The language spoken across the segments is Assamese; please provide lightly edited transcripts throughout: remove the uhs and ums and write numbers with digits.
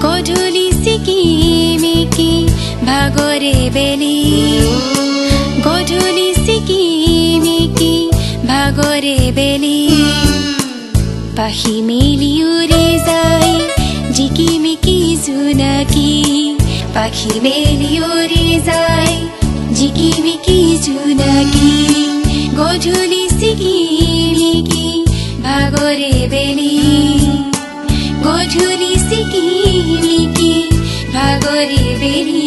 গধূলি চিকিমিকি ভাগৰে বেলি গধূলি চিকিমিকি ভাগৰে বেলি পাখি মেলি উৰি যায় জিকিমিকি জোনাকী পাখি মেলি উৰি যায় জিকিমিকি জোনাকী গধূলি চিকিমিকি ভাগৰে বেলি গধূলি চিকিমিকি ভাগৰে বেলি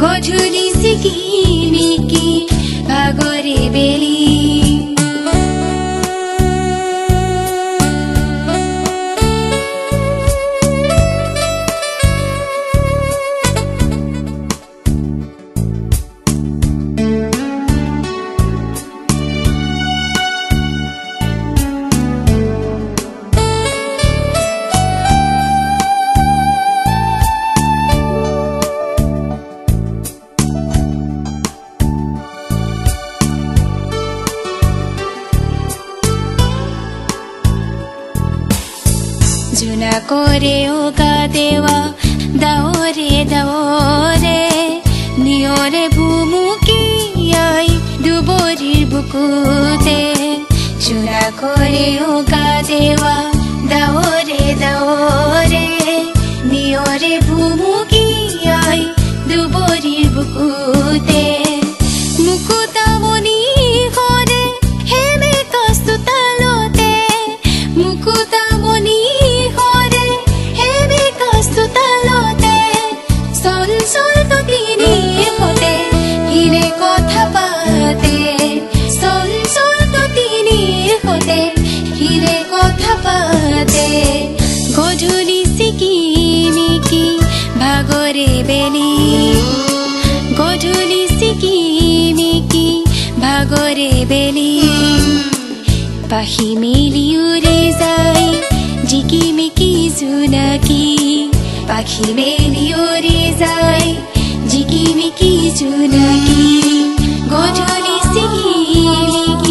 গধূলি চিকিমিকি ভাগৰে বেলি জোনাকৰে উকা দেৱা দাৱৰে দাৱৰে নিয়ৰে ভুমুকিয়াই দুবৰিৰ বুকুতে জোনাকৰে উকা দেৱা দাৱৰে দাৱৰে নিয়ৰে ভুমুকিয়াই দুবৰিৰ বুকুতে মুকুতামণি কৰে হেমে কস্তুতালতে মুকুতামণি গধূলি চিকিমিকি ভাগৰে বেলি গধূলি চিকিমিকি ভাগৰে বেলি পাখি মেলি উৰি যায় জিকিমিকি জোনাকী পাখি মেলি উৰি যায় জিকিমিকি জোনাকী গধূলি চিকিমিকি